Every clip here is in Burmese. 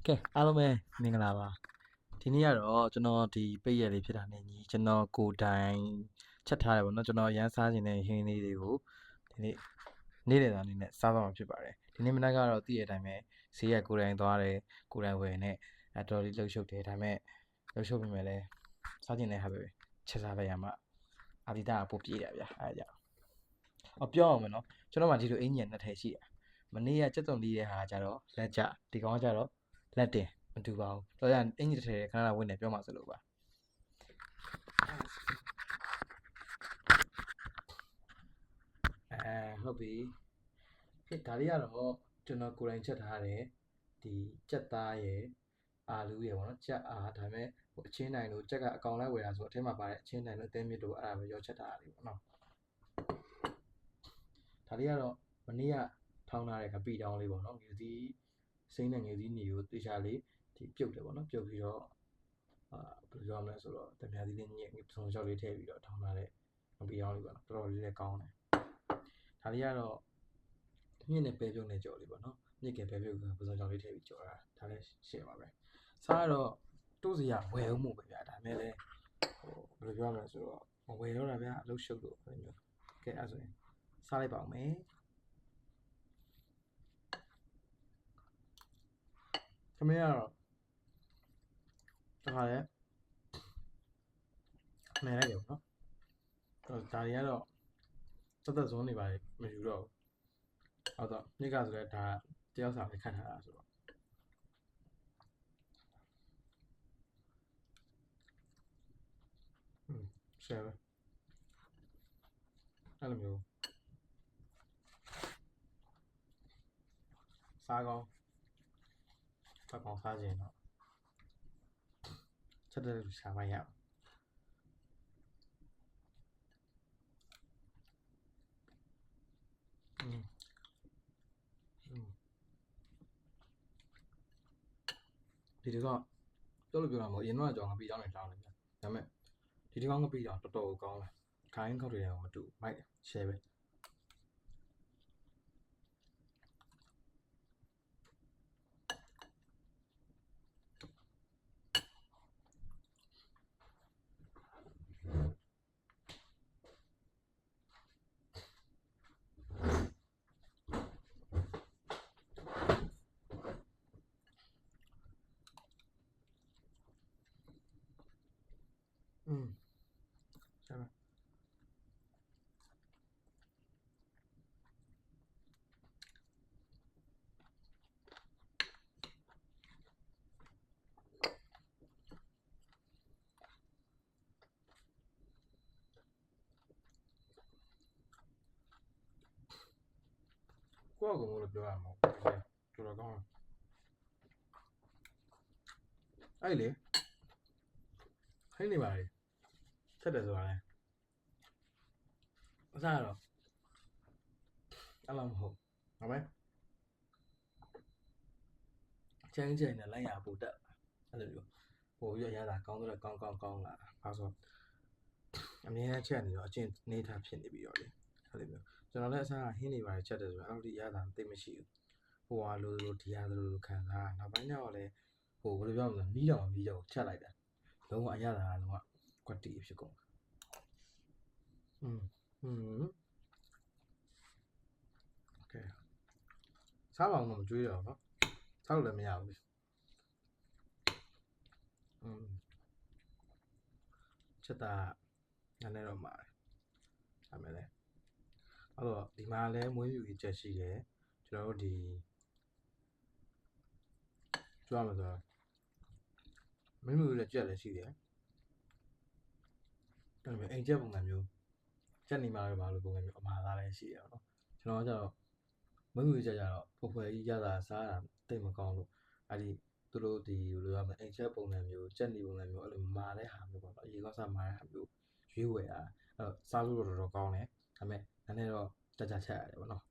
ကဲအားလုံးပဲမင်္ဂလာပါဒီနေ့ကတော့ကျွန်တော်ဒီပိတ်ရက်လေးဖြစ်တာနဲ့ညီကျွန်တော်ကိုတိုင်ချက်ထားတယ်ပေါ့နော်ကျွန်တော်ရမ်းစားနေတဲ့ဟင်းလေးတွေကိုဒီနေ့နေ့လည်သားအနေနဲ့စားသွားမှာဖြစ်ပါတယ်ဒီနေ့မနက်ကတော့သိရတဲ့အတိုင်းပဲဈေးရကိုတိုင်သွားတယ်ကိုတိုင်ဝယ်နဲ့အတော်လေးလှုပ်ရှုပ်တယ်ဒါပေမဲ့လှုပ်ရှုပ်ပြင်မဲ့လဲစားကျင်တဲ့ဟာပဲချက်စားလိုက်ရမှာအာဒီတာကပို့ပြေးတယ်ဗျာအဲဒါကြောင့်ပြောအောင်မယ်နော်ကျွန်တော်မှဒီလိုအင်ဂျင်နှစ်ထည်ရှိတယ်မနေ့ကစက်တုံလေးတဲ့ဟာကျတော့လက်ကျဒီကောင်ကကျတော့လက်တင်မတူပါဘူးတော်ရအင်ဂျင်တစ်ထည်ခဏခဏဝင်နေပြောမှစလို့ပါဟုတ်ပြီဖြစ်ဒါလေးကတော့ကျွန်တော်ကိုယ်တိုင်ချက်ထားတယ်ဒီကြက်သားရယ်အာလူးရယ်ပေါ့နော်ကြက်အားဒါပေမဲ့ဟိုအချင်းနိုင်လို့ကြက်ကအကောင်လိုက်ဝယ်တာဆိုအထက်မှာပါတဲ့အချင်းနိုင်လို့အသေးမြစ်တို့အဲ့ဒါပဲရောချက်ထားတာလေးပေါ့နော်ဒါလေးကတော့မနေ့ကထောင်းထားတဲ့ကပီတောင်းလေးပေါ့နော်ငွေစည်းစိမ့်နဲ့ငွေစည်းညီကိုတေချာလေးဒီပြုတ်တယ်ပေါ့နော်ပြုတ်ပြီးတော့ဘယ်လိုပြောမလဲဆိုတော့တပြားသီးလေးညက်ပစုံချောက်လေးထည့်ပြီးတော့ထောင်းထားတဲ့ကပီတောင်းလေးပေါ့နော်တော်တော်လေးလည်းကောင်းတယ်ဒါလေးကတော့မြင့်နဲ့ပဲပြုတ်နဲ့ကြော်လေးပေါ့နော်မြင့်ကပဲပြုတ်ကပစုံချောက်လေးထည့်ပြီးကြော်တာဒါလည်းရှင်းပါပဲစားတော့တိုးစရာဝယ်အောင်မို့ပဲဗျာဒါမဲ့လည်းဟိုဘယ်လိုပြောမလဲဆိုတော့မဝယ်တော့တာဗျာအလုပ်ရှုပ်လို့အဲ့လိုမျိုးကဲအဲ့ဆိုရင်စားလိုက်ပါဦးမယ်ခမင်းကတော့တခါလဲနေလိုက်တယ်ပေါ့နော်ဒါတွေကတော့သက်ဇွန်းနေပါလေမယူတော့ဘူးဟုတ်တော့ညကဆိုလဲဒါတယောက်စာလေးခတ်ထားတာဆိုတော့ရှယ်ပဲအဲ့လိုမျိုးစားကောင်းဖတ်ကောင်းစားခြင်းတော့ချက်တဲ့လူရှာမရဒီတော့ပြောလို့ပြောတာမဟုတ်ရင်တော့ကြောင်ငါပြီးတောင်းနေတောင်းနေဗျာဒါပေမဲ့ဒီဒီကောင်းငါပြီးတော့တော်တော်ကောင်းတယ်ခိုင်းခောက်တွေတော့မတူမိုက်ရှယ်ပဲရှယ်ပဲကိုယ့်အကူလို့ပြောရမှာတော်တော်ကောင်းအဲ့လေဟင်းနေပါလေချက်တယ်ဆိုတာလဲအစားတော့အဲ့လိုမဟုတ်ဟုတ်ပဲချမ်းချမ်းနဲ့လိုက်ရပို့တက်အဲ့လိုမျိုးဟိုရရတာကောင်းတော့ကောင်းလာဘာဆိုအမြဲတမ်းချက်နေတော့အချင်းနေထားဖြစ်နေပြီးတော့လေအဲ့လိုမျိုးကျွန်တော်လည်းအစားဟင်းနေပါလေချက်တယ်ဆိုတော့အဲ့လိုရတာသိမရှိဘူးဟိုဟာလိုဒီဟာလိုခံစားနောက်ပိုင်းကျတော့လေဟိုဘယ်လိုပြောမလဲမီးတော့ချက်လိုက်တာလုံးဝအရတာလုံးဝကွက်တီဖြစ်ကုန်โอเคစားပါအောင်တော့မကြွေးတော့နော်စားလို့လည်းမရဘူးချက်တာနည်းနည်းတော့မှာဒါမဲ့လေအဲ့တော့ဒီမှာလည်းမွေးမြူကြီးချက်ရှိတယ်ကျွန်တော်တို့ဒီကြွားမှာဆိုတော့မွေးမြူကြီးချက်လည်းရှိတယ်အဲ့လိုအိမ်ချက်ပုံစံမျိုးချက်နေမှာပဲဘာလို့ပုံစံမျိုးအမှားသားလည်းရှိရအောင်နော်ကျွန်တော်ကတော့မွေးမြူကြီးချက်ကြတော့ဖွယ်ဖွယ်ကြီးရတာစားတာတိတ်မကောင်းလို့အဲ့ဒီသူတို့ဒီဘယ်လိုရမလဲအိမ်ချက်ပုံစံမျိုးချက်နေပုံစံမျိုးအဲ့လိုမာတဲ့ဟာမျိုးပေါ့နော်အရင်ကစားမာတဲ့ဟာမျိုးရွေးဝယ်တာအဲ့စားလို့တော့တော်တော်ကောင်းတယ်ဒါပေမဲ့နည်းနည်းတော့ကြချက်ရတယ်ပေါ့နော်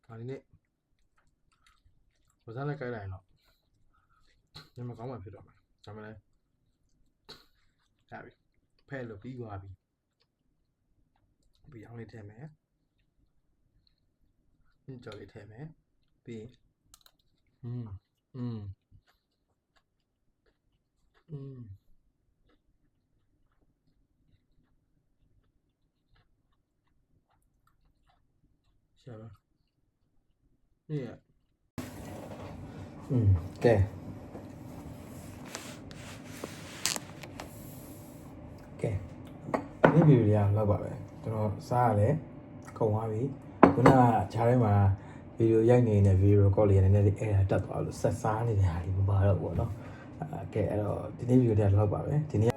ဒါဒီနေ့ဝစားလိုက်ကြိုက်လိုက်ရင်တော့ညမကောင်းမှဖြစ်တော့မှာဒါမှလည်းရပြီ ဖဲ့လို့ပြီးသွားပြီပြီးအောင်လေးထည့်မယ်ကြော်လေးထည့်မယ်ပြီးရှာပါนี่อ่ะကဲဒီဗီဒီယိုလေးလောက်ပါပဲကျွန်တော်စားရလဲကုန်သွားပြီခုနကခြားထဲမှာဗီဒီယိုရိုက်နေတဲ့ဗီဒီယိုကောလေးနည်းနည်းလေးအဲ့ဒါတက်သွားလို့ဆက်စားနေတဲ့ဟာလေးမပါတော့ဘူးเนาะကဲအဲ့တော့ဒီနေ့ဗီဒီယိုလေးလောက်ပါပဲဒီနေ့